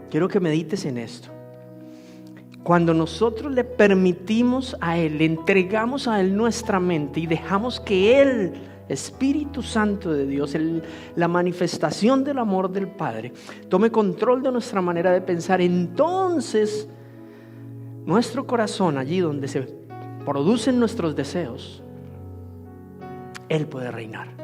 Quiero que medites en esto. Cuando nosotros le permitimos a Él, le entregamos a Él nuestra mente y dejamos que Él, Espíritu Santo de Dios, la manifestación del amor del Padre, tome control de nuestra manera de pensar, entonces nuestro corazón, allí donde se producen nuestros deseos, Él puede reinar.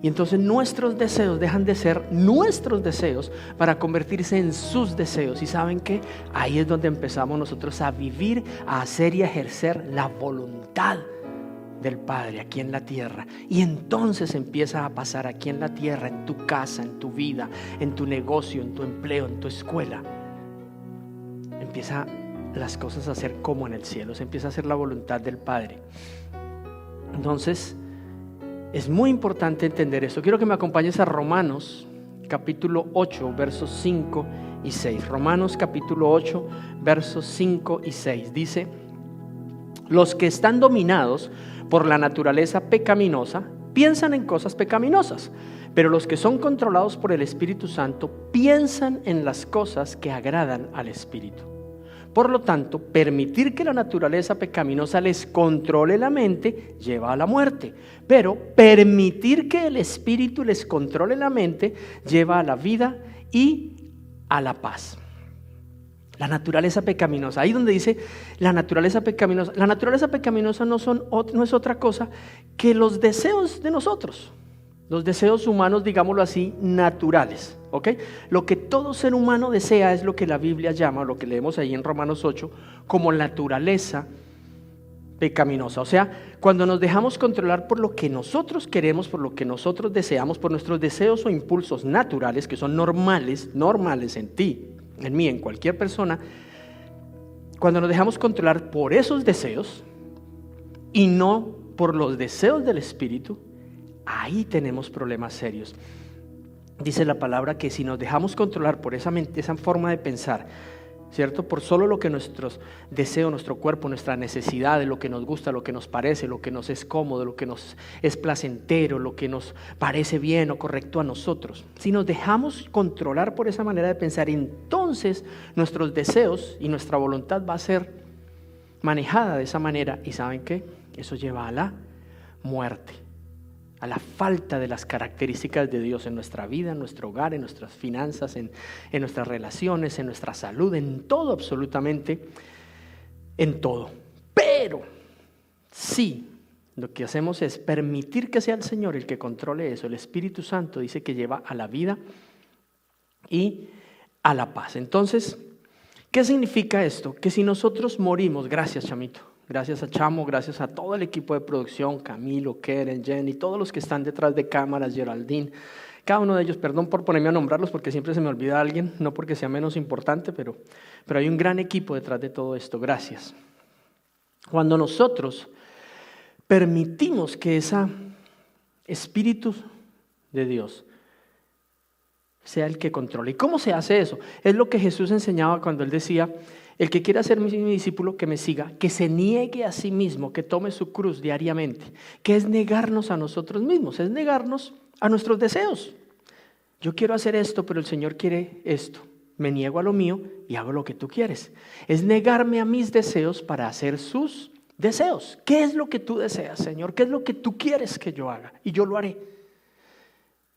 Y entonces nuestros deseos dejan de ser nuestros deseos para convertirse en sus deseos. ¿Y saben qué? Ahí es donde empezamos nosotros a vivir, a hacer y a ejercer la voluntad del Padre aquí en la tierra. Y entonces empieza a pasar aquí en la tierra, en tu casa, en tu vida, en tu negocio, en tu empleo, en tu escuela. Empieza las cosas a ser como en el cielo. Se empieza a hacer la voluntad del Padre. Entonces es muy importante entender esto. Quiero que me acompañes a Romanos capítulo 8 versos 5 y 6. Romanos capítulo 8 versos 5 y 6 dice: los que están dominados por la naturaleza pecaminosa piensan en cosas pecaminosas, pero los que son controlados por el Espíritu Santo piensan en las cosas que agradan al Espíritu. Por lo tanto, permitir que la naturaleza pecaminosa les controle la mente lleva a la muerte, pero permitir que el Espíritu les controle la mente lleva a la vida y a la paz. La naturaleza pecaminosa, ahí donde dice la naturaleza pecaminosa no es otra cosa que los deseos de nosotros. Los deseos humanos, digámoslo así, naturales, ¿ok? Lo que todo ser humano desea es lo que la Biblia llama, lo que leemos ahí en Romanos 8, como naturaleza pecaminosa. O sea, cuando nos dejamos controlar por lo que nosotros queremos, por lo que nosotros deseamos, por nuestros deseos o impulsos naturales, que son normales en ti, en mí, en cualquier persona, cuando nos dejamos controlar por esos deseos y no por los deseos del Espíritu, ahí tenemos problemas serios. Dice la palabra que si nos dejamos controlar por esa mente, esa forma de pensar, ¿cierto? Por solo lo que nuestros deseos, nuestro cuerpo, nuestras necesidades, lo que nos gusta, lo que nos parece, lo que nos es cómodo, lo que nos es placentero, lo que nos parece bien o correcto a nosotros. Si nos dejamos controlar por esa manera de pensar, entonces nuestros deseos y nuestra voluntad va a ser manejada de esa manera. ¿Y saben qué? Eso lleva a la muerte, a la falta de las características de Dios en nuestra vida, en nuestro hogar, en nuestras finanzas, en nuestras relaciones, en nuestra salud, en todo, absolutamente en todo. Pero sí, lo que hacemos es permitir que sea el Señor el que controle eso. El Espíritu Santo dice que lleva a la vida y a la paz. Entonces, ¿qué significa esto? Que si nosotros morimos, gracias Chamito, gracias a Chamo, gracias a todo el equipo de producción, Camilo, Keren, Jenny, todos los que están detrás de cámaras, Geraldine, cada uno de ellos, perdón por ponerme a nombrarlos porque siempre se me olvida alguien, no porque sea menos importante, pero hay un gran equipo detrás de todo esto, gracias. Cuando nosotros permitimos que ese Espíritu de Dios sea el que controle. ¿Y cómo se hace eso? Es lo que Jesús enseñaba cuando Él decía: el que quiera ser mi discípulo, que me siga, que se niegue a sí mismo, que tome su cruz diariamente, que es negarnos a nosotros mismos, es negarnos a nuestros deseos. Yo quiero hacer esto, pero el Señor quiere esto. Me niego a lo mío y hago lo que tú quieres. Es negarme a mis deseos para hacer sus deseos. ¿Qué es lo que tú deseas, Señor? ¿Qué es lo que tú quieres que yo haga? Y yo lo haré.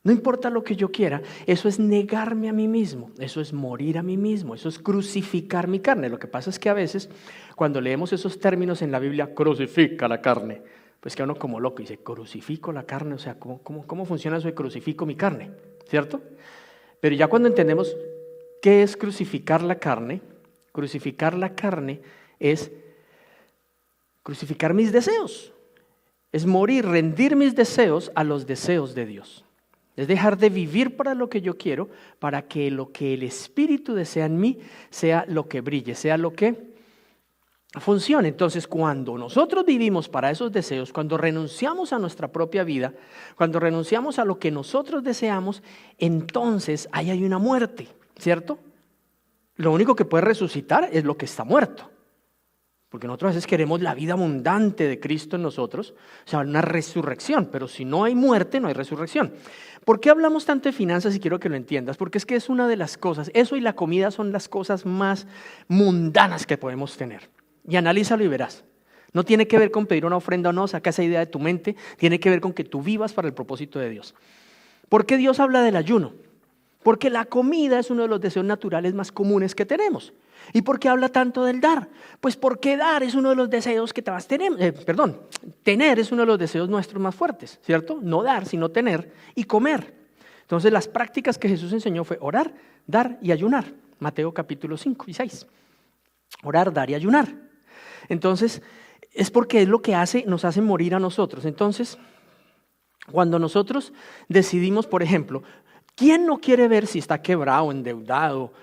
No importa lo que yo quiera, eso es negarme a mí mismo, eso es morir a mí mismo, eso es crucificar mi carne. Lo que pasa es que a veces cuando leemos esos términos en la Biblia, crucifica la carne, pues queda uno como loco y dice, crucifico la carne, o sea, ¿cómo funciona eso de crucifico mi carne? ¿Cierto? Pero ya cuando entendemos qué es crucificar la carne es crucificar mis deseos, es morir, rendir mis deseos a los deseos de Dios. Es dejar de vivir para lo que yo quiero, para que lo que el Espíritu desea en mí sea lo que brille, sea lo que funcione. Entonces, cuando nosotros vivimos para esos deseos, cuando renunciamos a nuestra propia vida, cuando renunciamos a lo que nosotros deseamos, entonces ahí hay una muerte, ¿cierto? Lo único que puede resucitar es lo que está muerto. Porque nosotros a veces queremos la vida abundante de Cristo en nosotros, o sea, una resurrección, pero si no hay muerte, no hay resurrección. ¿Por qué hablamos tanto de finanzas? Y quiero que lo entiendas, porque es que es una de las cosas, eso y la comida son las cosas más mundanas que podemos tener. Y analízalo y verás. No tiene que ver con pedir una ofrenda o no, saca esa idea de tu mente, tiene que ver con que tú vivas para el propósito de Dios. ¿Por qué Dios habla del ayuno? Porque la comida es uno de los deseos naturales más comunes que tenemos. ¿Y por qué habla tanto del dar? Pues porque dar es uno de los deseos que tener es uno de los deseos nuestros más fuertes, ¿cierto? No dar, sino tener y comer. Entonces las prácticas que Jesús enseñó fue orar, dar y ayunar. Mateo capítulo 5 y 6. Orar, dar y ayunar. Entonces es porque es lo que nos hace morir a nosotros. Entonces, cuando nosotros decidimos, por ejemplo, ¿quién no quiere ver si está quebrado, endeudado,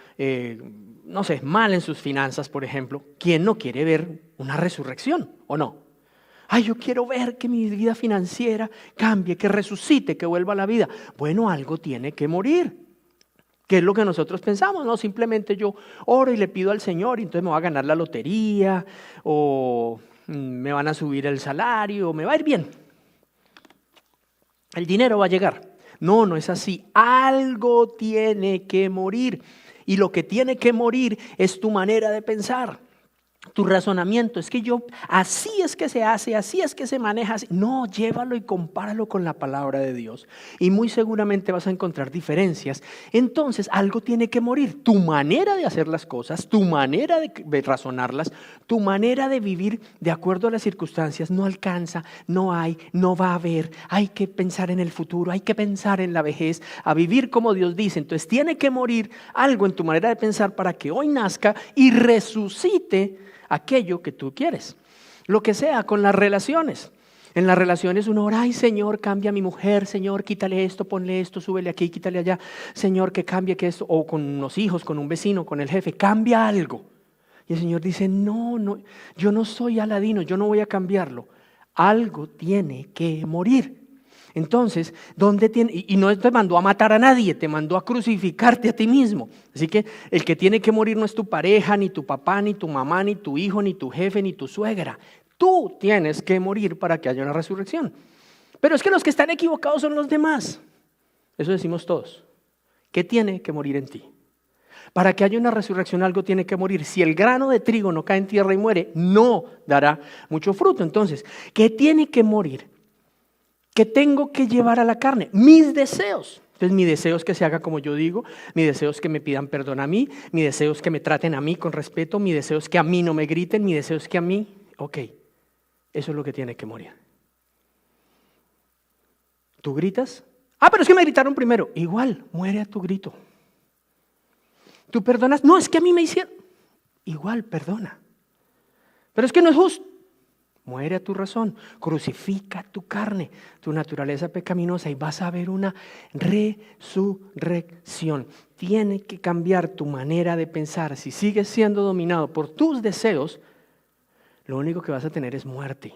mal en sus finanzas, por ejemplo? ¿Quién no quiere ver una resurrección o no? Ay, yo quiero ver que mi vida financiera cambie, que resucite, que vuelva a la vida. Bueno, algo tiene que morir. ¿Qué es lo que nosotros pensamos? No, simplemente yo oro y le pido al Señor y entonces me va a ganar la lotería o me van a subir el salario, o me va a ir bien. El dinero va a llegar. No, no es así. Algo tiene que morir. Y lo que tiene que morir es tu manera de pensar, tu razonamiento. Es que así es que se hace, así es que se maneja. Así. No, llévalo y compáralo con la palabra de Dios. Y muy seguramente vas a encontrar diferencias. Entonces, algo tiene que morir. Tu manera de hacer las cosas, tu manera de razonarlas, tu manera de vivir de acuerdo a las circunstancias no alcanza, no va a haber. Hay que pensar en el futuro, hay que pensar en la vejez, a vivir como Dios dice. Entonces, tiene que morir algo en tu manera de pensar para que hoy nazca y resucite aquello que tú quieres. Lo que sea con las relaciones. En las relaciones uno ora, ay Señor, cambia a mi mujer, Señor, quítale esto, ponle esto, súbele aquí, quítale allá. Señor, que cambie que esto, o con los hijos, con un vecino, con el jefe, cambia algo. Y el Señor dice, no, yo no soy Aladino, yo no voy a cambiarlo. Algo tiene que morir. Entonces, y no te mandó a matar a nadie, te mandó a crucificarte a ti mismo. Así que el que tiene que morir no es tu pareja, ni tu papá, ni tu mamá, ni tu hijo, ni tu jefe, ni tu suegra. Tú tienes que morir para que haya una resurrección. Pero es que los que están equivocados son los demás. Eso decimos todos. ¿Qué tiene que morir en ti? Para que haya una resurrección algo tiene que morir. Si el grano de trigo no cae en tierra y muere, no dará mucho fruto. Entonces, ¿qué tiene que morir? ¿Qué tengo que llevar a la carne? Mis deseos. Entonces mi deseo es que se haga como yo digo, mi deseo es que me pidan perdón a mí, mi deseo es que me traten a mí con respeto, mi deseo es que a mí no me griten, mi deseo es que a mí, eso es lo que tiene que morir. ¿Tú gritas? Pero es que me gritaron primero. Igual, muere a tu grito. ¿Tú perdonas? No, es que a mí me hicieron. Igual, perdona. Pero es que no es justo. Muere a tu razón, crucifica tu carne, tu naturaleza pecaminosa y vas a ver una resurrección. Tiene que cambiar tu manera de pensar. Si sigues siendo dominado por tus deseos, lo único que vas a tener es muerte.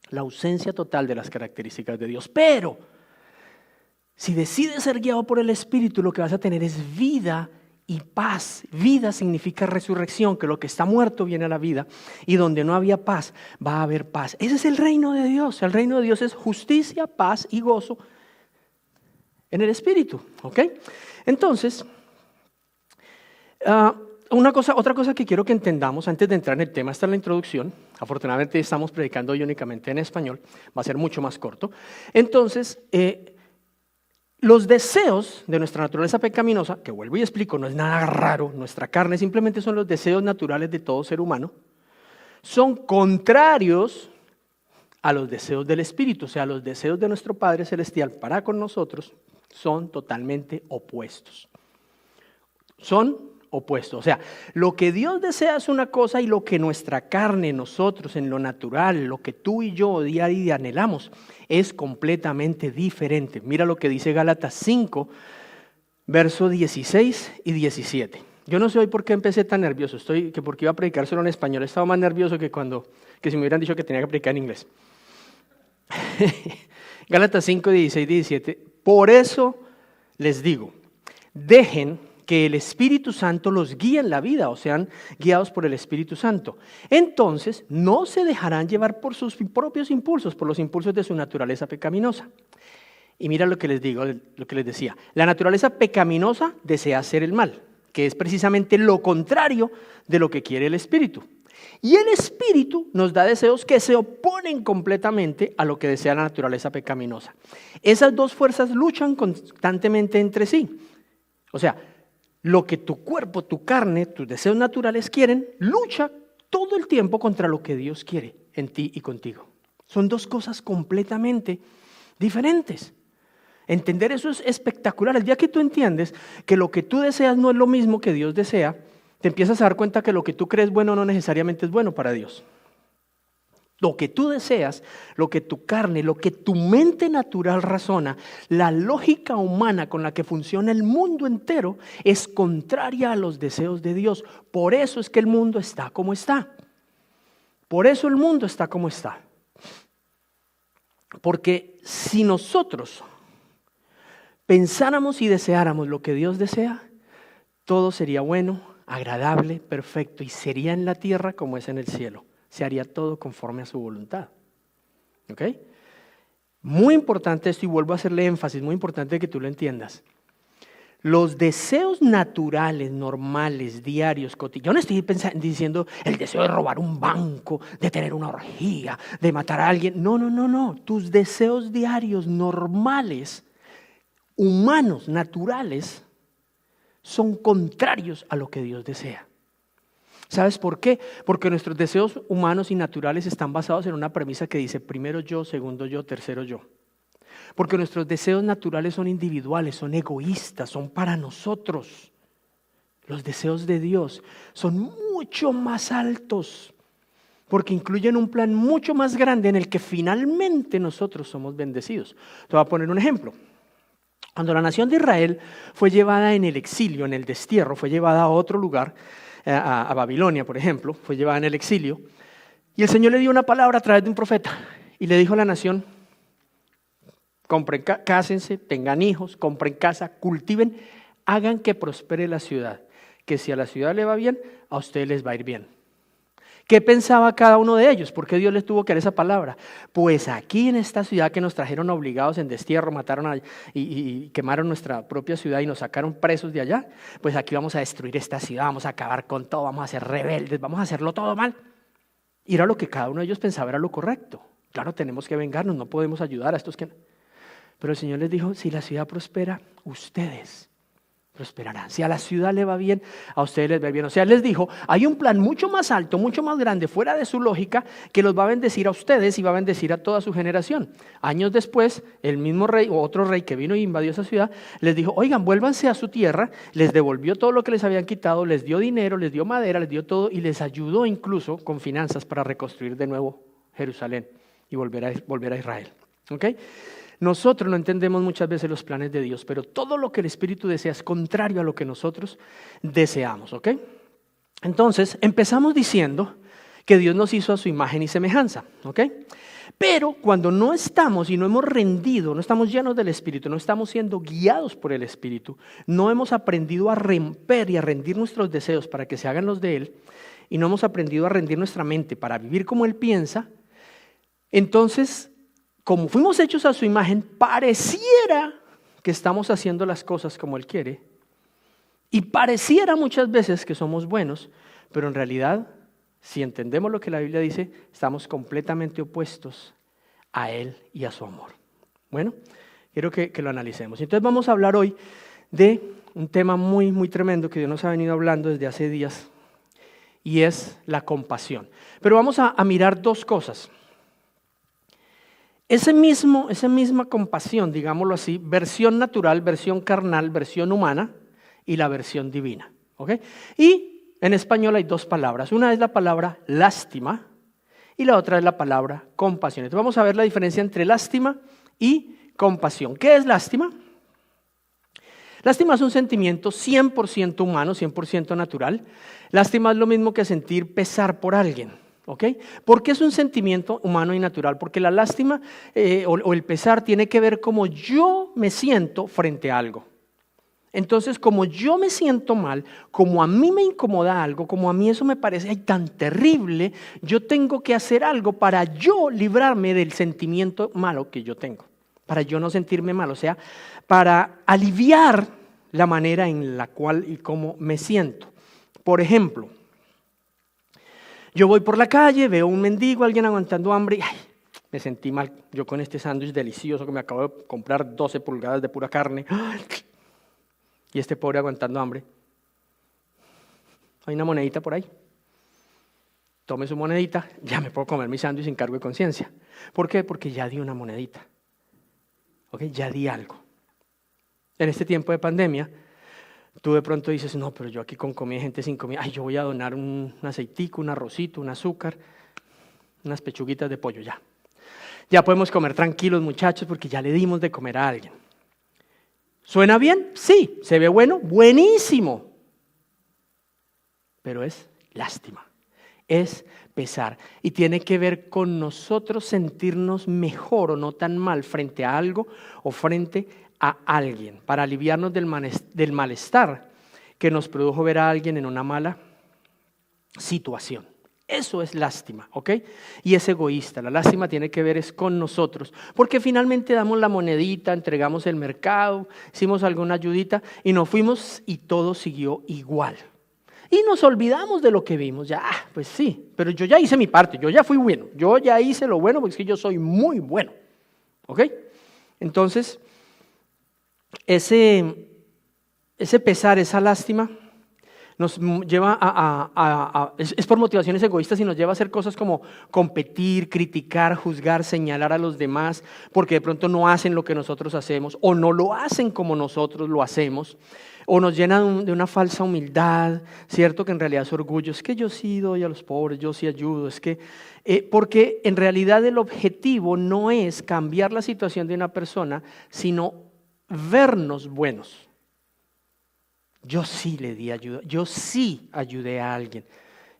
La ausencia total de las características de Dios. Pero si decides ser guiado por el Espíritu, lo que vas a tener es vida y paz. Vida significa resurrección, que lo que está muerto viene a la vida, y donde no había paz, va a haber paz. Ese es el reino de Dios. El reino de Dios es justicia, paz y gozo en el Espíritu. ¿Ok? Entonces, otra cosa que quiero que entendamos antes de entrar en el tema, esta es la introducción. Afortunadamente estamos predicando hoy únicamente en español, va a ser mucho más corto. Entonces, los deseos de nuestra naturaleza pecaminosa, que vuelvo y explico, no es nada raro, nuestra carne simplemente son los deseos naturales de todo ser humano, son contrarios a los deseos del Espíritu, o sea, los deseos de nuestro Padre Celestial para con nosotros son totalmente opuestos. Son opuestos, o sea, lo que Dios desea es una cosa y lo que nuestra carne, nosotros en lo natural, lo que tú y yo día a día anhelamos, es completamente diferente. Mira lo que dice Gálatas 5, versos 16 y 17. Yo no sé hoy por qué empecé tan nervioso, porque iba a predicar solo en español, estaba más nervioso que si me hubieran dicho que tenía que predicar en inglés. Gálatas 5, 16 y 17. Por eso les digo, dejen que el Espíritu Santo los guíe en la vida o sean guiados por el Espíritu Santo. Entonces no se dejarán llevar por sus propios impulsos, por los impulsos de su naturaleza pecaminosa. Y mira lo que les digo, lo que les decía. La naturaleza pecaminosa desea hacer el mal, que es precisamente lo contrario de lo que quiere el Espíritu. Y el Espíritu nos da deseos que se oponen completamente a lo que desea la naturaleza pecaminosa. Esas dos fuerzas luchan constantemente entre sí. O sea, lo que tu cuerpo, tu carne, tus deseos naturales quieren, lucha todo el tiempo contra lo que Dios quiere en ti y contigo. Son dos cosas completamente diferentes. Entender eso es espectacular. El día que tú entiendes que lo que tú deseas no es lo mismo que Dios desea, te empiezas a dar cuenta que lo que tú crees bueno no necesariamente es bueno para Dios. Lo que tú deseas, lo que tu carne, lo que tu mente natural razona, la lógica humana con la que funciona el mundo entero es contraria a los deseos de Dios. Por eso es que el mundo está como está. Por eso el mundo está como está. Porque si nosotros pensáramos y deseáramos lo que Dios desea, todo sería bueno, agradable, perfecto y sería en la tierra como es en el cielo. Se haría todo conforme a su voluntad. ¿Ok? Muy importante esto y vuelvo a hacerle énfasis, muy importante que tú lo entiendas. Los deseos naturales, normales, diarios, cotidianos. Yo no estoy diciendo el deseo de robar un banco, de tener una orgía, de matar a alguien. No. Tus deseos diarios, normales, humanos, naturales, son contrarios a lo que Dios desea. ¿Sabes por qué? Porque nuestros deseos humanos y naturales están basados en una premisa que dice primero yo, segundo yo, tercero yo. Porque nuestros deseos naturales son individuales, son egoístas, son para nosotros. Los deseos de Dios son mucho más altos, porque incluyen un plan mucho más grande en el que finalmente nosotros somos bendecidos. Te voy a poner un ejemplo. Cuando la nación de Israel fue llevada en el exilio, en el destierro, fue llevada a otro lugar, a Babilonia, por ejemplo, fue llevada en el exilio, y el Señor le dio una palabra a través de un profeta, y le dijo a la nación, compren, cásense, tengan hijos, compren casa, cultiven, hagan que prospere la ciudad, que si a la ciudad le va bien, a ustedes les va a ir bien. ¿Qué pensaba cada uno de ellos? ¿Por qué Dios les tuvo que dar esa palabra? Pues aquí en esta ciudad que nos trajeron obligados en destierro, mataron y quemaron nuestra propia ciudad y nos sacaron presos de allá, pues aquí vamos a destruir esta ciudad, vamos a acabar con todo, vamos a ser rebeldes, vamos a hacerlo todo mal. Y era lo que cada uno de ellos pensaba era lo correcto. Claro, tenemos que vengarnos, no podemos ayudar a estos que... Pero el Señor les dijo, si la ciudad prospera, ustedes prosperarán. Si a la ciudad le va bien, a ustedes les va bien. O sea, les dijo, hay un plan mucho más alto, mucho más grande, fuera de su lógica, que los va a bendecir a ustedes y va a bendecir a toda su generación. Años después, el mismo rey o otro rey que vino y invadió esa ciudad, les dijo, oigan, vuélvanse a su tierra, les devolvió todo lo que les habían quitado, les dio dinero, les dio madera, les dio todo y les ayudó incluso con finanzas para reconstruir de nuevo Jerusalén y volver a Israel. ¿Ok? Nosotros no entendemos muchas veces los planes de Dios, pero todo lo que el Espíritu desea es contrario a lo que nosotros deseamos, ¿ok? Entonces, empezamos diciendo que Dios nos hizo a su imagen y semejanza, ¿ok? Pero cuando no estamos y no hemos rendido, no estamos llenos del Espíritu, no estamos siendo guiados por el Espíritu, no hemos aprendido a romper y a rendir nuestros deseos para que se hagan los de Él, y no hemos aprendido a rendir nuestra mente para vivir como Él piensa, entonces... Como fuimos hechos a su imagen, pareciera que estamos haciendo las cosas como Él quiere y pareciera muchas veces que somos buenos, pero en realidad, si entendemos lo que la Biblia dice, estamos completamente opuestos a Él y a su amor. Bueno, quiero que lo analicemos. Entonces vamos a hablar hoy de un tema muy, muy tremendo que Dios nos ha venido hablando desde hace días y es la compasión. Pero vamos a mirar dos cosas. Esa misma compasión, digámoslo así, versión natural, versión carnal, versión humana y la versión divina. ¿Okay? Y en español hay dos palabras. Una es la palabra lástima y la otra es la palabra compasión. Entonces vamos a ver la diferencia entre lástima y compasión. ¿Qué es lástima? Lástima es un sentimiento 100% humano, 100% natural. Lástima es lo mismo que sentir pesar por alguien. ¿Okay? ¿Por qué es un sentimiento humano y natural? Porque la lástima o el pesar tiene que ver cómo yo me siento frente a algo. Entonces, como yo me siento mal, como a mí me incomoda algo, como a mí eso me parece tan terrible, yo tengo que hacer algo para yo librarme del sentimiento malo que yo tengo, para yo no sentirme mal, o sea, para aliviar la manera en la cual y cómo me siento. Por ejemplo, yo voy por la calle, veo un mendigo, alguien aguantando hambre, y me sentí mal yo con este sándwich delicioso que me acabo de comprar, 12 pulgadas de pura carne. Y este pobre aguantando hambre. Hay una monedita por ahí. Tome su monedita, ya me puedo comer mi sándwich sin cargo de conciencia. ¿Por qué? Porque ya di una monedita. ¿Ok? Ya di algo. En este tiempo de pandemia, tú de pronto dices, no, pero yo aquí con comida, gente sin comida, yo voy a donar un aceitico, un arrocito, un azúcar, unas pechuguitas de pollo, ya. Ya podemos comer tranquilos, muchachos, porque ya le dimos de comer a alguien. ¿Suena bien? Sí. ¿Se ve bueno? Buenísimo. Pero es lástima, es pesar. Y tiene que ver con nosotros sentirnos mejor o no tan mal frente a algo o frente a alguien, para aliviarnos del malestar que nos produjo ver a alguien en una mala situación. Eso es lástima, ¿ok? Y es egoísta. La lástima tiene que ver es con nosotros, porque finalmente damos la monedita, entregamos el mercado, hicimos alguna ayudita y nos fuimos y todo siguió igual. Y nos olvidamos de lo que vimos. Ya, pues sí, pero yo ya hice mi parte, yo ya fui bueno, yo ya hice lo bueno porque es que yo soy muy bueno, ¿ok? Entonces, ese pesar, esa lástima, nos lleva es por motivaciones egoístas y nos lleva a hacer cosas como competir, criticar, juzgar, señalar a los demás, porque de pronto no hacen lo que nosotros hacemos, o no lo hacen como nosotros lo hacemos, o nos llena de una falsa humildad, ¿cierto? Que en realidad es orgullo, es que yo sí doy a los pobres, yo sí ayudo, es que, porque en realidad el objetivo no es cambiar la situación de una persona, sino vernos buenos. Yo sí le di ayuda, yo sí ayudé a alguien,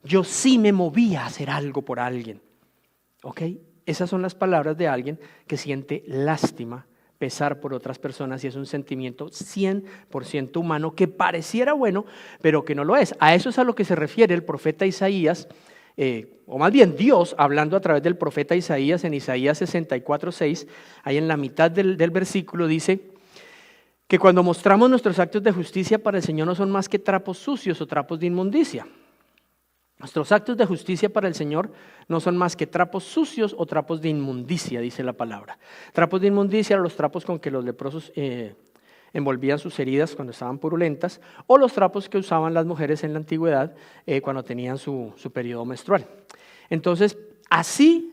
yo sí me moví a hacer algo por alguien. ¿Ok? Esas son las palabras de alguien que siente lástima, pesar por otras personas, y es un sentimiento 100% humano que pareciera bueno, pero que no lo es. A eso es a lo que se refiere el profeta Isaías, o más bien Dios hablando a través del profeta Isaías en Isaías 64:6, ahí en la mitad del versículo dice que cuando mostramos nuestros actos de justicia para el Señor no son más que trapos sucios o trapos de inmundicia. Nuestros actos de justicia para el Señor no son más que trapos sucios o trapos de inmundicia, dice la palabra. Trapos de inmundicia eran los trapos con que los leprosos envolvían sus heridas cuando estaban purulentas, o los trapos que usaban las mujeres en la antigüedad cuando tenían su periodo menstrual. Entonces, así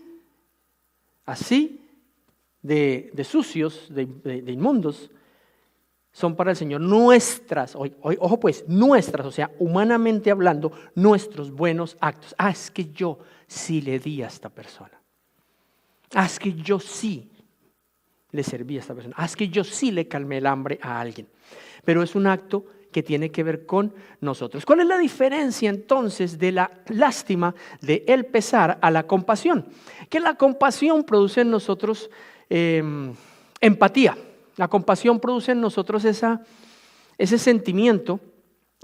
de sucios, de inmundos, son para el Señor nuestras, ojo pues, nuestras, o sea, humanamente hablando, nuestros buenos actos. Es que yo sí le di a esta persona. Es que yo sí le serví a esta persona. Es que yo sí le calmé el hambre a alguien. Pero es un acto que tiene que ver con nosotros. ¿Cuál es la diferencia entonces de la lástima, de el pesar a la compasión? Que la compasión produce en nosotros empatía. La compasión produce en nosotros ese sentimiento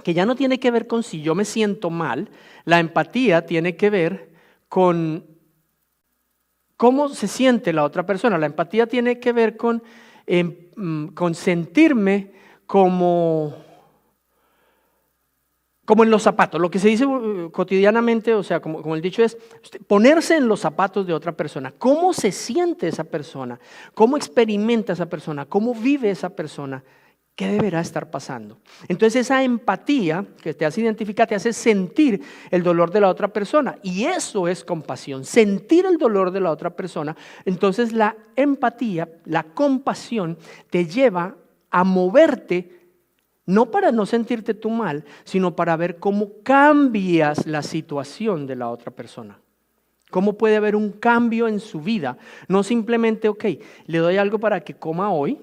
que ya no tiene que ver con si yo me siento mal. La empatía tiene que ver con cómo se siente la otra persona. La empatía tiene que ver con sentirme como en los zapatos. Lo que se dice cotidianamente, o sea, como el dicho es, ponerse en los zapatos de otra persona. ¿Cómo se siente esa persona? ¿Cómo experimenta esa persona? ¿Cómo vive esa persona? ¿Qué deberá estar pasando? Entonces esa empatía que te hace identificar, te hace sentir el dolor de la otra persona. Y eso es compasión, sentir el dolor de la otra persona. Entonces la empatía, la compasión te lleva a moverte, no para no sentirte tú mal, sino para ver cómo cambias la situación de la otra persona. Cómo puede haber un cambio en su vida. No simplemente, le doy algo para que coma hoy.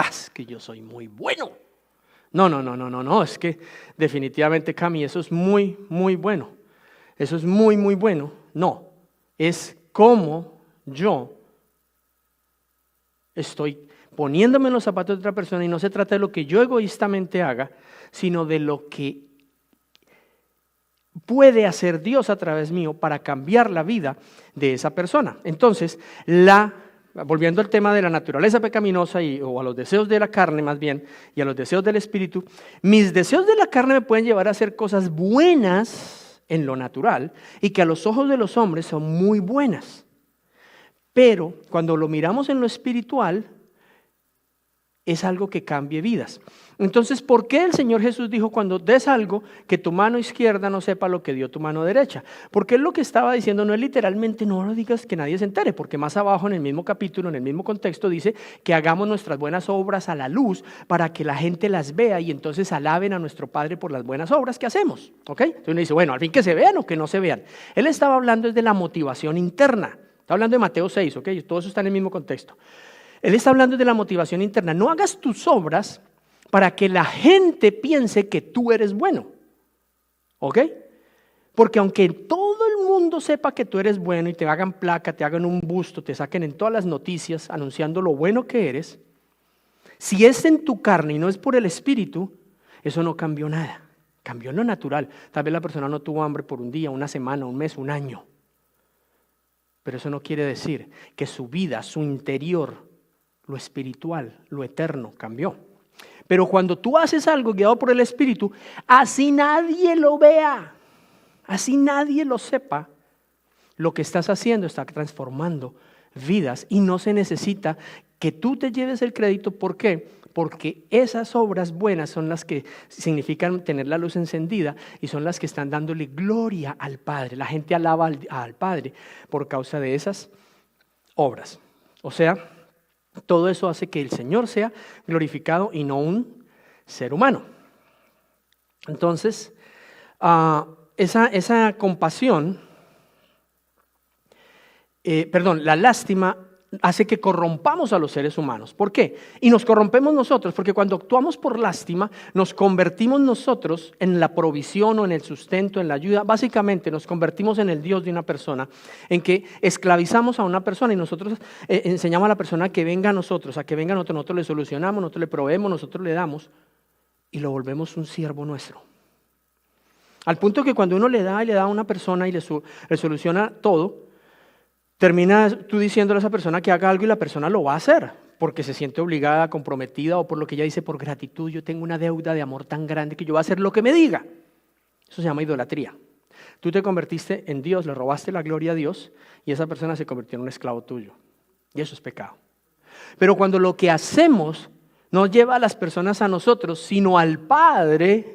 Es que yo soy muy bueno. No, es que definitivamente, Cami, eso es muy, muy bueno. Eso es muy, muy bueno. No, es cómo yo estoy poniéndome en los zapatos de otra persona, y no se trata de lo que yo egoístamente haga, sino de lo que puede hacer Dios a través mío para cambiar la vida de esa persona. Entonces, volviendo al tema de la naturaleza pecaminosa o a los deseos de la carne más bien, y a los deseos del espíritu, mis deseos de la carne me pueden llevar a hacer cosas buenas en lo natural y que a los ojos de los hombres son muy buenas. Pero cuando lo miramos en lo espiritual, es algo que cambie vidas. Entonces, ¿por qué el Señor Jesús dijo cuando des algo que tu mano izquierda no sepa lo que dio tu mano derecha? Porque él lo que estaba diciendo no es literalmente no lo digas que nadie se entere, porque más abajo en el mismo capítulo, en el mismo contexto dice que hagamos nuestras buenas obras a la luz para que la gente las vea y entonces alaben a nuestro Padre por las buenas obras que hacemos. ¿Ok? Entonces uno dice, bueno, al fin que se vean o que no se vean. Él estaba hablando de la motivación interna. Está hablando de Mateo 6, ¿ok? Todo eso está en el mismo contexto. Él está hablando de la motivación interna. No hagas tus obras para que la gente piense que tú eres bueno. ¿Ok? Porque aunque todo el mundo sepa que tú eres bueno y te hagan placa, te hagan un busto, te saquen en todas las noticias anunciando lo bueno que eres, si es en tu carne y no es por el espíritu, eso no cambió nada. Cambió en lo natural. Tal vez la persona no tuvo hambre por un día, una semana, un mes, un año. Pero eso no quiere decir que su vida, su interior, lo espiritual, lo eterno, cambió. Pero cuando tú haces algo guiado por el Espíritu, así nadie lo vea, así nadie lo sepa, lo que estás haciendo está transformando vidas y no se necesita que tú te lleves el crédito. ¿Por qué? Porque esas obras buenas son las que significan tener la luz encendida y son las que están dándole gloria al Padre. La gente alaba al Padre por causa de esas obras. O sea, todo eso hace que el Señor sea glorificado y no un ser humano. Entonces, esa compasión, la lástima hace que corrompamos a los seres humanos. ¿Por qué? Y nos corrompemos nosotros, porque cuando actuamos por lástima, nos convertimos nosotros en la provisión o en el sustento, en la ayuda. Básicamente nos convertimos en el Dios de una persona, en que esclavizamos a una persona y nosotros enseñamos a la persona que venga a nosotros, nosotros le solucionamos, nosotros le proveemos, nosotros le damos y lo volvemos un siervo nuestro. Al punto que cuando uno le da a una persona y le soluciona todo, termina tú diciéndole a esa persona que haga algo y la persona lo va a hacer porque se siente obligada, comprometida o por lo que ella dice, por gratitud. Yo tengo una deuda de amor tan grande que yo voy a hacer lo que me diga. Eso se llama idolatría. Tú te convertiste en Dios, le robaste la gloria a Dios y esa persona se convirtió en un esclavo tuyo. Y eso es pecado. Pero cuando lo que hacemos no lleva a las personas a nosotros, sino al Padre,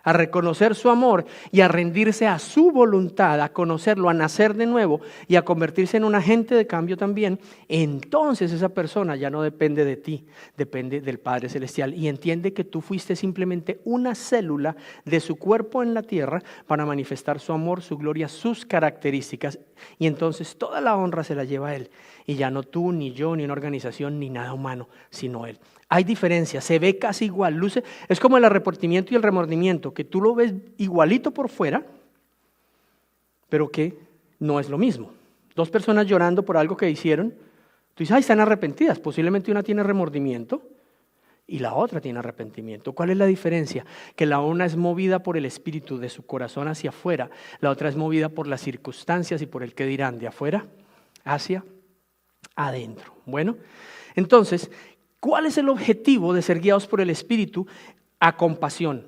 a reconocer su amor y a rendirse a su voluntad, a conocerlo, a nacer de nuevo y a convertirse en un agente de cambio también, entonces esa persona ya no depende de ti, depende del Padre Celestial y entiende que tú fuiste simplemente una célula de su cuerpo en la tierra para manifestar su amor, su gloria, sus características, y entonces toda la honra se la lleva a Él y ya no tú, ni yo, ni una organización, ni nada humano, sino Él. Hay diferencia, se ve casi igual, luce, es como el arrepentimiento y el remordimiento, que tú lo ves igualito por fuera, pero que no es lo mismo. Dos personas llorando por algo que hicieron, tú dices, están arrepentidas, posiblemente una tiene remordimiento y la otra tiene arrepentimiento. ¿Cuál es la diferencia? Que la una es movida por el espíritu de su corazón hacia afuera, la otra es movida por las circunstancias y por el qué dirán de afuera hacia adentro. Bueno, entonces, ¿cuál es el objetivo de ser guiados por el Espíritu? A compasión.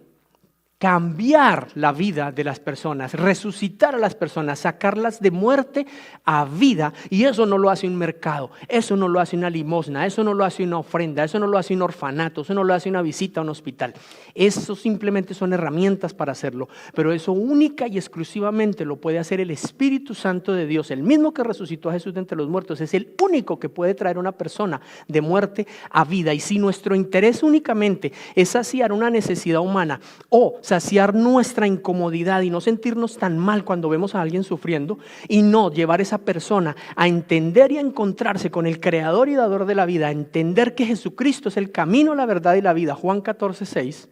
Cambiar la vida de las personas, resucitar a las personas, sacarlas de muerte a vida. Y eso no lo hace un mercado, eso no lo hace una limosna, eso no lo hace una ofrenda, eso no lo hace un orfanato, eso no lo hace una visita a un hospital. Eso simplemente son herramientas para hacerlo. Pero eso única y exclusivamente lo puede hacer el Espíritu Santo de Dios. El mismo que resucitó a Jesús de entre los muertos es el único que puede traer a una persona de muerte a vida. Y si nuestro interés únicamente es saciar una necesidad humana o saciar nuestra incomodidad y no sentirnos tan mal cuando vemos a alguien sufriendo y no llevar a esa persona a entender y a encontrarse con el creador y dador de la vida, a entender que Jesucristo es el camino, la verdad y la vida. Juan 14:6,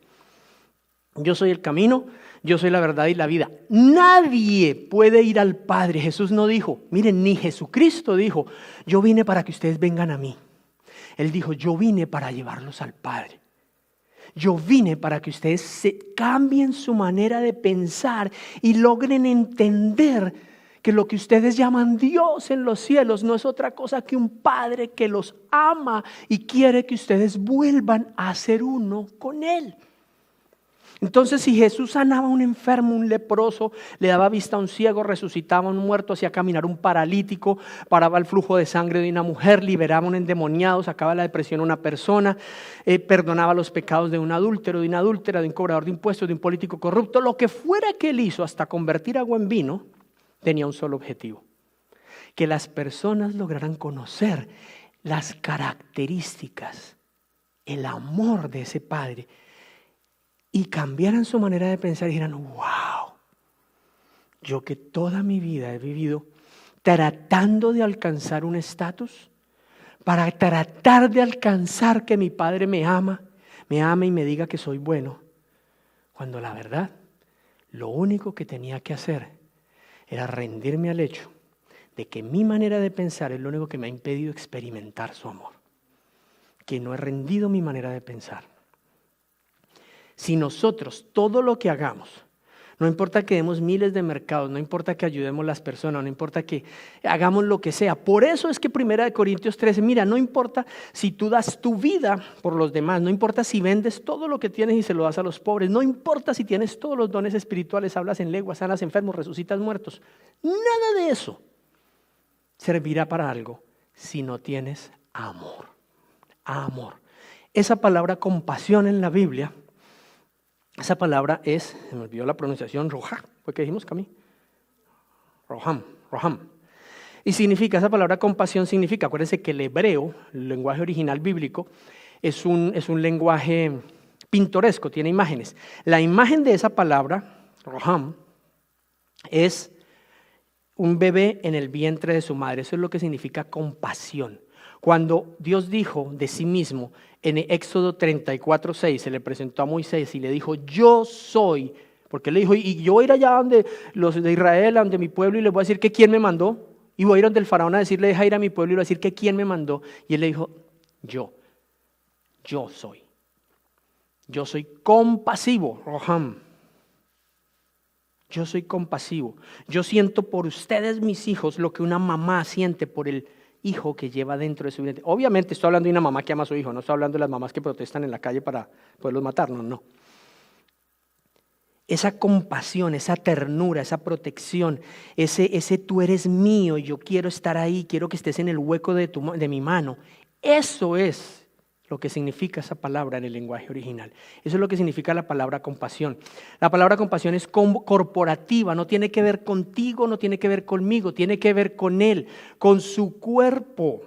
yo soy el camino, yo soy la verdad y la vida. Nadie puede ir al Padre. Jesús no dijo, miren, ni Jesucristo dijo, yo vine para que ustedes vengan a mí. Él dijo, yo vine para llevarlos al Padre. Yo vine para que ustedes cambien su manera de pensar y logren entender que lo que ustedes llaman Dios en los cielos no es otra cosa que un Padre que los ama y quiere que ustedes vuelvan a ser uno con Él. Entonces, si Jesús sanaba a un enfermo, un leproso, le daba vista a un ciego, resucitaba a un muerto, hacía caminar a un paralítico, paraba el flujo de sangre de una mujer, liberaba a un endemoniado, sacaba la depresión a una persona, perdonaba los pecados de un adúltero, de una adúltera, de un cobrador de impuestos, de un político corrupto, lo que fuera que él hizo, hasta convertir agua en vino, tenía un solo objetivo: que las personas lograran conocer las características, el amor de ese Padre, y cambiaran su manera de pensar y dijeran, wow, yo que toda mi vida he vivido tratando de alcanzar un estatus, para tratar de alcanzar que mi Padre me ame y me diga que soy bueno, cuando la verdad, lo único que tenía que hacer era rendirme al hecho de que mi manera de pensar es lo único que me ha impedido experimentar su amor, que no he rendido mi manera de pensar. Si nosotros, todo lo que hagamos, no importa que demos miles de mercados, no importa que ayudemos a las personas, no importa que hagamos lo que sea. Por eso es que 1 Corintios 13, mira, no importa si tú das tu vida por los demás, no importa si vendes todo lo que tienes y se lo das a los pobres, no importa si tienes todos los dones espirituales, hablas en lenguas, sanas enfermos, resucitas muertos. Nada de eso servirá para algo si no tienes amor. Amor. Esa palabra compasión en la Biblia, esa palabra es, se me olvidó la pronunciación, roja, ¿fue que dijimos, Cami? Roham. Y significa, esa palabra compasión significa, acuérdense que el hebreo, el lenguaje original bíblico, es un lenguaje pintoresco, tiene imágenes. La imagen de esa palabra, roham, es un bebé en el vientre de su madre. Eso es lo que significa compasión. Cuando Dios dijo de sí mismo en Éxodo 34:6, se le presentó a Moisés y le dijo, yo soy, porque él le dijo, y yo voy a ir allá donde los de Israel, donde mi pueblo, y les voy a decir que quién me mandó, y voy a ir donde el faraón a decirle, deja ir a mi pueblo, y le voy a decir que quién me mandó, y él le dijo, yo soy compasivo, Roham. Yo soy compasivo, yo siento por ustedes, mis hijos, lo que una mamá siente por el hijo que lleva dentro de su vida. Obviamente estoy hablando de una mamá que ama a su hijo, no estoy hablando de las mamás que protestan en la calle para poderlos matar, no. Esa compasión, esa ternura, esa protección, ese tú eres mío, yo quiero estar ahí, quiero que estés en el hueco de mi mano. Eso es lo que significa esa palabra en el lenguaje original. Eso es lo que significa la palabra compasión. La palabra compasión es corporativa, no tiene que ver contigo, no tiene que ver conmigo, tiene que ver con Él, con su cuerpo.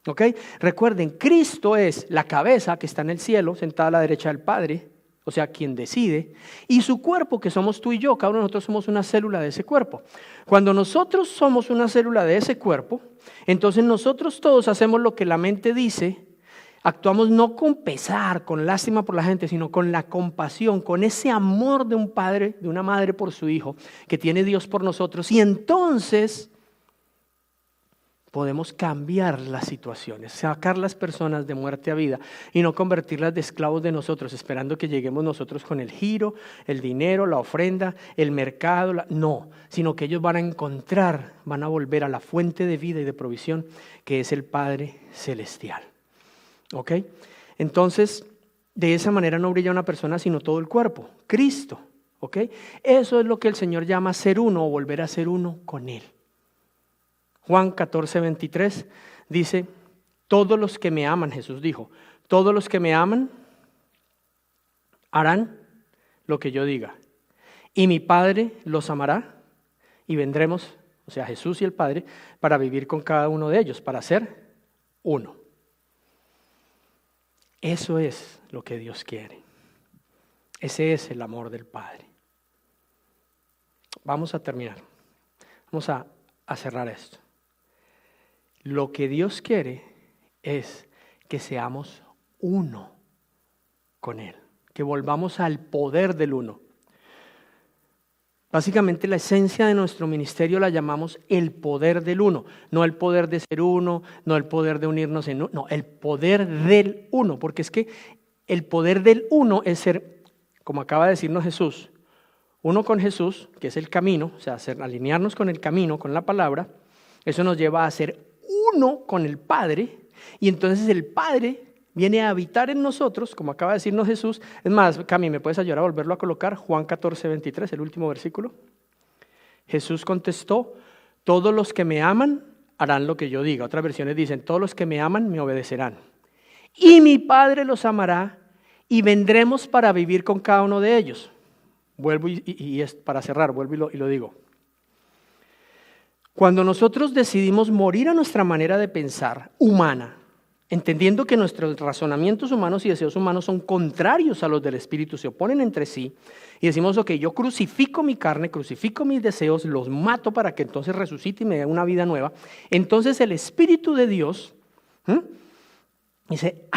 ¿Ok? Recuerden, Cristo es la cabeza que está en el cielo, sentada a la derecha del Padre, o sea, quien decide, y su cuerpo, que somos tú y yo, cada uno de nosotros somos una célula de ese cuerpo. Cuando nosotros somos una célula de ese cuerpo, entonces nosotros todos hacemos lo que la mente dice. Actuamos no con pesar, con lástima por la gente, sino con la compasión, con ese amor de un padre, de una madre por su hijo, que tiene Dios por nosotros. Y entonces podemos cambiar las situaciones, sacar las personas de muerte a vida y no convertirlas de esclavos de nosotros, esperando que lleguemos nosotros con el giro, el dinero, la ofrenda, el mercado. No, sino que ellos van a encontrar, van a volver a la fuente de vida y de provisión, que es el Padre Celestial. ¿Ok? Entonces, de esa manera no brilla una persona, sino todo el cuerpo, Cristo. ¿Ok? Eso es lo que el Señor llama ser uno o volver a ser uno con Él. Juan 14:23 dice, todos los que me aman, Jesús dijo, todos los que me aman harán lo que yo diga. Y mi Padre los amará y vendremos, o sea, Jesús y el Padre, para vivir con cada uno de ellos, para ser uno. Eso es lo que Dios quiere. Ese es el amor del Padre. Vamos a terminar. Vamos a cerrar esto. Lo que Dios quiere es que seamos uno con Él. Que volvamos al poder del uno. Básicamente la esencia de nuestro ministerio la llamamos el poder del uno, no el poder de ser uno, no el poder de unirnos en uno, no, el poder del uno, porque es que el poder del uno es ser, como acaba de decirnos Jesús, uno con Jesús, que es el camino, o sea, alinearnos con el camino, con la palabra. Eso nos lleva a ser uno con el Padre, y entonces el Padre viene a habitar en nosotros, como acaba de decirnos Jesús. Es más, Cami, ¿me puedes ayudar a volverlo a colocar? Juan 14:23, el último versículo. Jesús contestó: todos los que me aman harán lo que yo diga. Otras versiones dicen: todos los que me aman me obedecerán. Y mi Padre los amará y vendremos para vivir con cada uno de ellos. Vuelvo y es para cerrar, vuelvo y lo digo. Cuando nosotros decidimos morir a nuestra manera de pensar humana, entendiendo que nuestros razonamientos humanos y deseos humanos son contrarios a los del Espíritu, se oponen entre sí, y decimos: ok, yo crucifico mi carne, crucifico mis deseos, los mato para que entonces resucite y me dé una vida nueva. Entonces el Espíritu de Dios dice: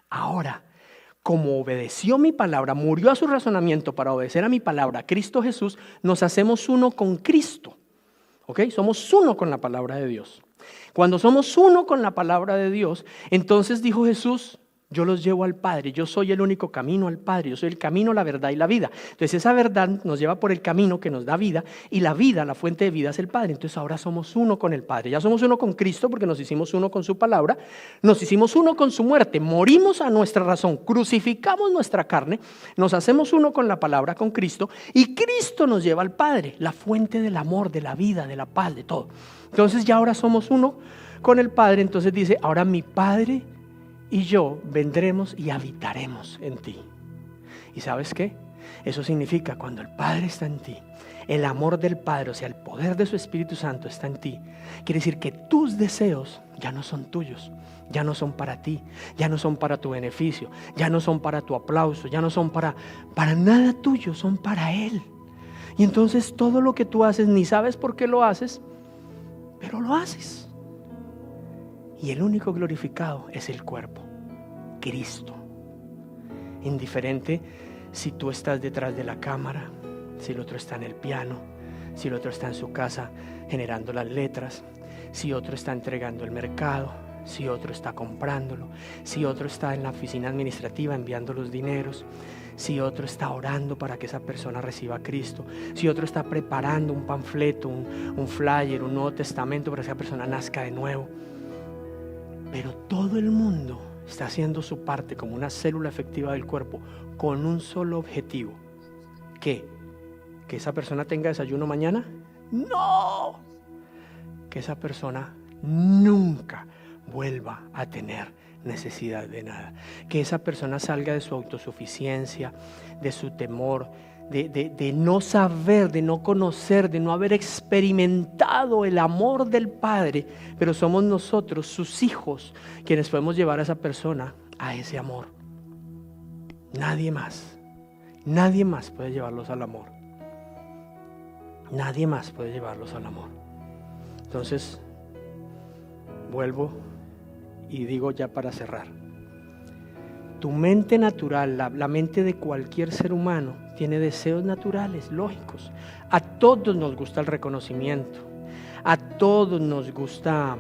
ahora, como obedeció mi palabra, murió a su razonamiento para obedecer a mi palabra, Cristo Jesús, nos hacemos uno con Cristo. ¿Ok? Somos uno con la palabra de Dios. Cuando somos uno con la palabra de Dios, entonces dijo Jesús: yo los llevo al Padre, yo soy el único camino al Padre, yo soy el camino, la verdad y la vida. Entonces esa verdad nos lleva por el camino que nos da vida, y la vida, la fuente de vida, es el Padre. Entonces ahora somos uno con el Padre, ya somos uno con Cristo porque nos hicimos uno con su palabra, nos hicimos uno con su muerte, morimos a nuestra razón, crucificamos nuestra carne, nos hacemos uno con la palabra, con Cristo, y Cristo nos lleva al Padre, la fuente del amor, de la vida, de la paz, de todo. Entonces ya ahora somos uno con el Padre. Entonces dice: ahora mi Padre y yo vendremos y habitaremos en ti. ¿Y sabes qué? Eso significa, cuando el Padre está en ti, el amor del Padre, o sea, el poder de su Espíritu Santo está en ti, quiere decir que tus deseos ya no son tuyos, ya no son para ti, ya no son para tu beneficio, ya no son para tu aplauso, ya no son para nada tuyo, son para Él. Y entonces todo lo que tú haces, ni sabes por qué lo haces, pero lo haces. Y el único glorificado es el cuerpo, Cristo. Indiferente si tú estás detrás de la cámara, si el otro está en el piano, si el otro está en su casa generando las letras, si otro está entregando el mercado, si otro está comprándolo, si otro está en la oficina administrativa enviando los dineros, si otro está orando para que esa persona reciba a Cristo, si otro está preparando un panfleto, un flyer, un Nuevo Testamento para que esa persona nazca de nuevo. Pero todo el mundo está haciendo su parte como una célula efectiva del cuerpo con un solo objetivo. ¿Qué? ¿Que esa persona tenga desayuno mañana? ¡No! Que esa persona nunca vuelva a tener necesidad de nada. Que esa persona salga de su autosuficiencia, de su temor, de no saber, de no conocer, de no haber experimentado el amor del Padre, pero somos nosotros, sus hijos, quienes podemos llevar a esa persona a ese amor. Nadie más puede llevarlos al amor. Nadie más puede llevarlos al amor. Entonces, vuelvo y digo ya para cerrar. Tu mente natural, la mente de cualquier ser humano, tiene deseos naturales, lógicos. A todos nos gusta el reconocimiento. A todos nos gusta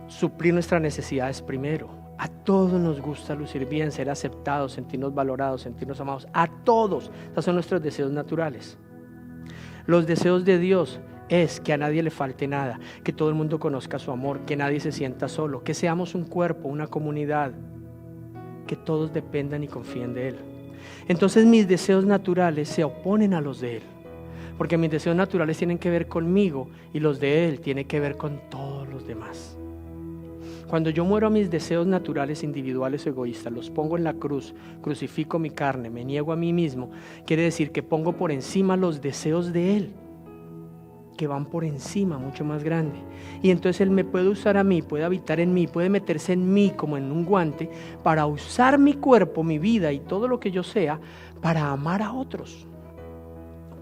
suplir nuestras necesidades primero. A todos nos gusta lucir bien, ser aceptados, sentirnos valorados, sentirnos amados. A todos. Esos son nuestros deseos naturales. Los deseos de Dios es que a nadie le falte nada, que todo el mundo conozca su amor, que nadie se sienta solo, que seamos un cuerpo, una comunidad, que todos dependan y confíen de Él. Entonces mis deseos naturales se oponen a los de Él, porque mis deseos naturales tienen que ver conmigo y los de Él tienen que ver con todos los demás. Cuando yo muero a mis deseos naturales individuales o egoístas, los pongo en la cruz, crucifico mi carne, me niego a mí mismo, quiere decir que pongo por encima los deseos de Él, que van por encima, mucho más grande. Y entonces Él me puede usar a mí, puede habitar en mí, puede meterse en mí como en un guante para usar mi cuerpo, mi vida y todo lo que yo sea para amar a otros.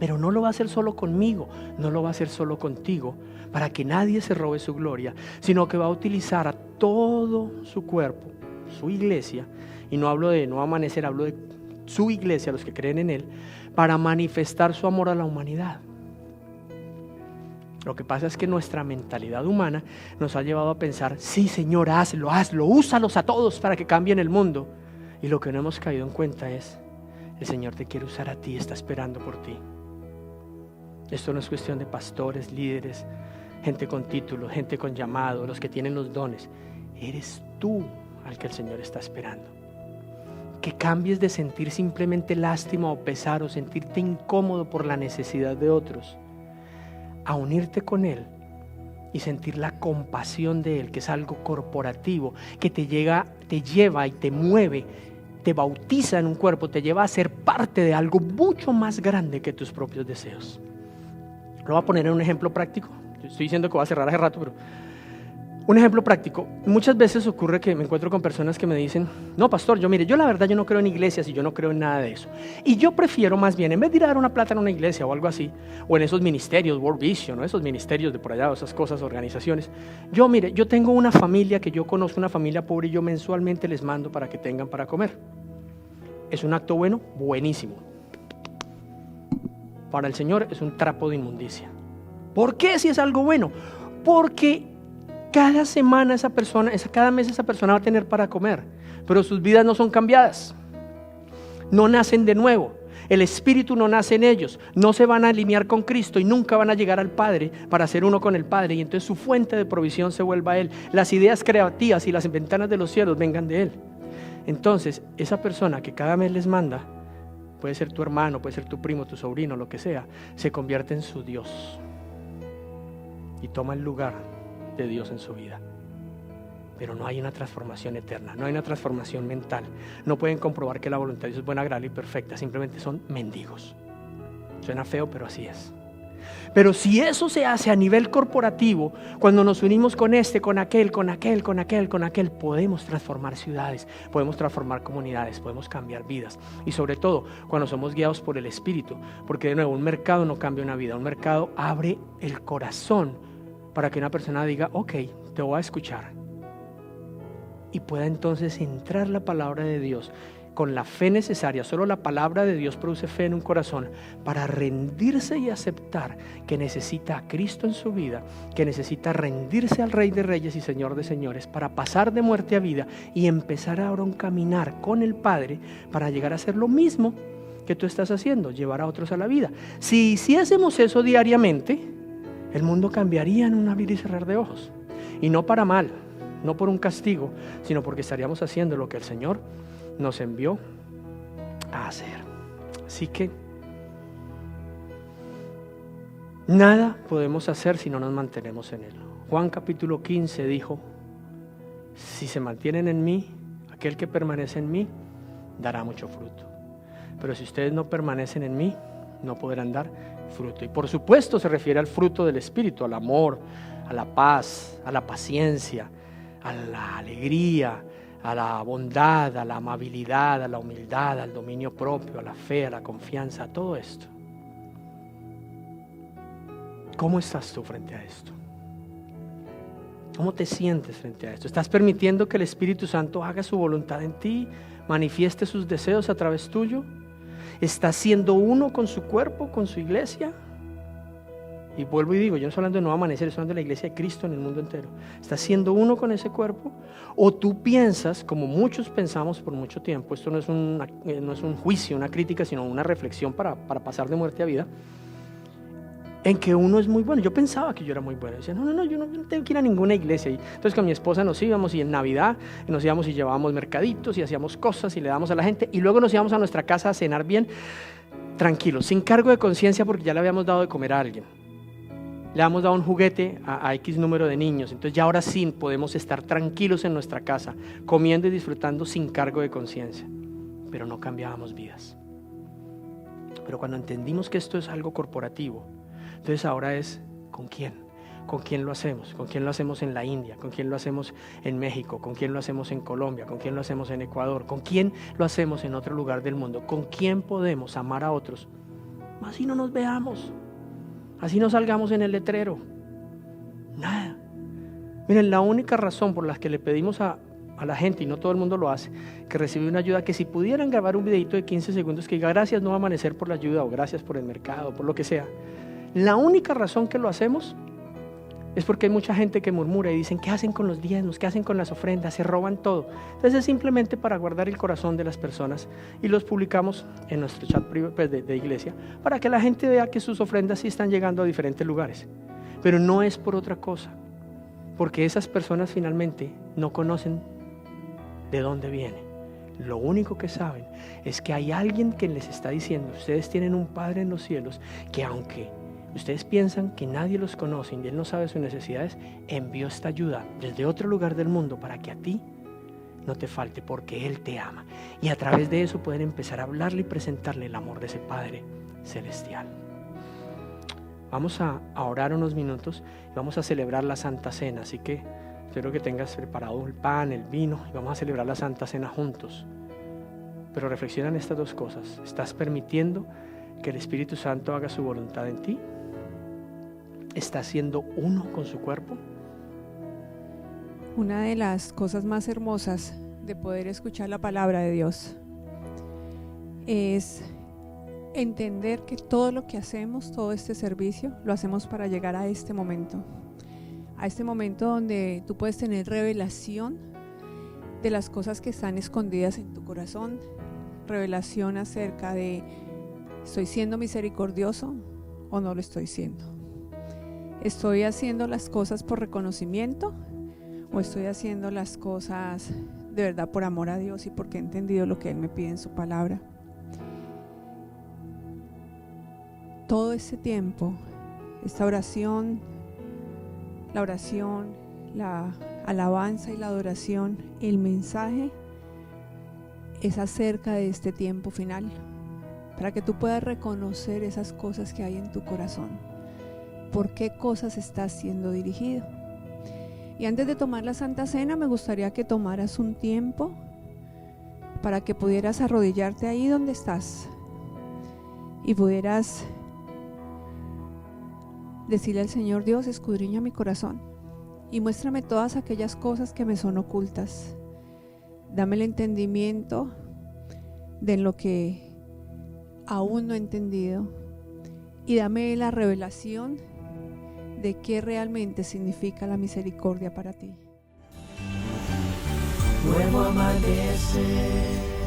Pero no lo va a hacer solo conmigo, no lo va a hacer solo contigo, para que nadie se robe su gloria, sino que va a utilizar a todo su cuerpo, su iglesia, y no hablo de no amanecer, hablo de su iglesia, a los que creen en Él, para manifestar su amor a la humanidad. Lo que pasa es que nuestra mentalidad humana nos ha llevado a pensar, sí Señor, hazlo, úsalos a todos para que cambien el mundo. Y lo que no hemos caído en cuenta es, el Señor te quiere usar a ti, está esperando por ti. Esto no es cuestión de pastores, líderes, gente con títulos, gente con llamado, los que tienen los dones. Eres tú al que el Señor está esperando. Que cambies de sentir simplemente lástima o pesar o sentirte incómodo por la necesidad de otros, a unirte con Él y sentir la compasión de Él, que es algo corporativo, que te lleva y te mueve, te bautiza en un cuerpo, te lleva a ser parte de algo mucho más grande que tus propios deseos. Lo voy a poner en un ejemplo práctico. Estoy diciendo que voy a cerrar hace rato, pero un ejemplo práctico. Muchas veces ocurre que me encuentro con personas que me dicen, no pastor, yo la verdad yo no creo en iglesias y yo no creo en nada de eso. Y yo prefiero más bien, en vez de ir a dar una plata en una iglesia o algo así, o en esos ministerios, World Vision, ¿no? Esos ministerios de por allá, o esas cosas, organizaciones. Yo tengo una familia que yo conozco, una familia pobre, y yo mensualmente les mando para que tengan para comer. ¿Es un acto bueno? Buenísimo. Para el Señor es un trapo de inmundicia. ¿Por qué si es algo bueno? Porque cada semana cada mes esa persona va a tener para comer, pero sus vidas no son cambiadas, no nacen de nuevo, el Espíritu no nace en ellos, no se van a alinear con Cristo y nunca van a llegar al Padre para ser uno con el Padre, y entonces su fuente de provisión se vuelva a Él, las ideas creativas y las ventanas de los cielos vengan de Él. Entonces esa persona que cada mes les manda, puede ser tu hermano, puede ser tu primo, tu sobrino, lo que sea, se convierte en su Dios y toma el lugar de Dios en su vida. Pero no hay una transformación eterna, no hay una transformación mental. No pueden comprobar que la voluntad de Dios es buena, agradable y perfecta, simplemente son mendigos. Suena feo, pero así es. Pero si eso se hace a nivel corporativo, cuando nos unimos con con aquel, podemos transformar ciudades, podemos transformar comunidades, podemos cambiar vidas. Y sobre todo, cuando somos guiados por el Espíritu, porque de nuevo, un mercado no cambia una vida, un mercado abre el corazón para que una persona diga, ok, te voy a escuchar. Y pueda entonces entrar la palabra de Dios con la fe necesaria. Solo la palabra de Dios produce fe en un corazón para rendirse y aceptar que necesita a Cristo en su vida, que necesita rendirse al Rey de Reyes y Señor de Señores para pasar de muerte a vida y empezar ahora un caminar con el Padre para llegar a hacer lo mismo que tú estás haciendo, llevar a otros a la vida. Si hiciésemos eso diariamente, el mundo cambiaría en un abrir y cerrar de ojos. Y no para mal, no por un castigo, sino porque estaríamos haciendo lo que el Señor nos envió a hacer. Así que nada podemos hacer si no nos mantenemos en Él. Juan capítulo 15 dijo, si se mantienen en mí, aquel que permanece en mí, dará mucho fruto. Pero si ustedes no permanecen en mí, no podrán dar fruto. Y por supuesto se refiere al fruto del Espíritu, al amor, a la paz, a la paciencia, a la alegría, a la bondad, a la amabilidad, a la humildad, al dominio propio, a la fe, a la confianza, a todo esto. ¿Cómo estás tú frente a esto? ¿Cómo te sientes frente a esto? ¿Estás permitiendo que el Espíritu Santo haga su voluntad en ti, manifieste sus deseos a través tuyo? ¿Estás siendo uno con su cuerpo, con su iglesia? Y vuelvo y digo, yo no estoy hablando de Nuevo Amanecer, estoy hablando de la iglesia de Cristo en el mundo entero. ¿Estás siendo uno con ese cuerpo? ¿O tú piensas, como muchos pensamos por mucho tiempo, esto no es un juicio, una crítica, sino una reflexión para pasar de muerte a vida, en que uno es muy bueno? Yo pensaba que yo era muy bueno. Decía, no, yo no tengo que ir a ninguna iglesia. Y entonces con mi esposa nos íbamos, y en Navidad nos íbamos y llevábamos mercaditos y hacíamos cosas y le dábamos a la gente, y luego nos íbamos a nuestra casa a cenar bien, tranquilos, sin cargo de conciencia, porque ya le habíamos dado de comer a alguien. Le hemos dado un juguete a X número de niños, entonces ya ahora sí podemos estar tranquilos en nuestra casa, comiendo y disfrutando sin cargo de conciencia, pero no cambiábamos vidas. Pero cuando entendimos que esto es algo corporativo, entonces ahora es ¿con quién? ¿Con quién lo hacemos? ¿Con quién lo hacemos en la India? ¿Con quién lo hacemos en México? ¿Con quién lo hacemos en Colombia? ¿Con quién lo hacemos en Ecuador? ¿Con quién lo hacemos en otro lugar del mundo? ¿Con quién podemos amar a otros? Así no nos veamos. Así no salgamos en el letrero. Nada. Miren, la única razón por la que le pedimos a a la gente, y no todo el mundo lo hace, que recibe una ayuda, que si pudieran grabar un videito de 15 segundos que diga gracias Nuevo Amanecer por la ayuda, o gracias por el mercado, por lo que sea. La única razón que lo hacemos es porque hay mucha gente que murmura y dicen, ¿qué hacen con los diezmos? ¿Qué hacen con las ofrendas? Se roban todo. Entonces es simplemente para guardar el corazón de las personas, y los publicamos en nuestro chat privado, pues, de iglesia, para que la gente vea que sus ofrendas sí están llegando a diferentes lugares. Pero no es por otra cosa, porque esas personas finalmente no conocen de dónde viene. Lo único que saben es que hay alguien que les está diciendo, ustedes tienen un Padre en los cielos, que aunque ustedes piensan que nadie los conoce y Él no sabe sus necesidades, envió esta ayuda desde otro lugar del mundo para que a ti no te falte, porque Él te ama. Y a través de eso pueden empezar a hablarle y presentarle el amor de ese Padre celestial. Vamos a orar unos minutos y vamos a celebrar la Santa Cena, así que espero que tengas preparado el pan, el vino, y vamos a celebrar la Santa Cena juntos. Pero reflexiona en estas dos cosas. ¿Estás permitiendo que el Espíritu Santo haga su voluntad en ti? ¿Estás siendo uno con su cuerpo? Una de las cosas más hermosas de poder escuchar la palabra de Dios es entender que todo lo que hacemos, todo este servicio, lo hacemos para llegar a este momento donde tú puedes tener revelación de las cosas que están escondidas en tu corazón, revelación acerca de, ¿estoy siendo misericordioso o no lo estoy siendo? ¿Estoy haciendo las cosas por reconocimiento o estoy haciendo las cosas de verdad por amor a Dios y porque he entendido lo que Él me pide en su palabra? Todo este tiempo, esta oración, la alabanza y la adoración, el mensaje es acerca de este tiempo final, para que tú puedas reconocer esas cosas que hay en tu corazón, por qué cosas estás siendo dirigido. Y antes de tomar la Santa Cena, me gustaría que tomaras un tiempo para que pudieras arrodillarte ahí donde estás y pudieras decirle al Señor: Dios, escudriña mi corazón y muéstrame todas aquellas cosas que me son ocultas. Dame el entendimiento de lo que aún no he entendido y dame la revelación de qué realmente significa la misericordia para ti. Nuevo amanecer.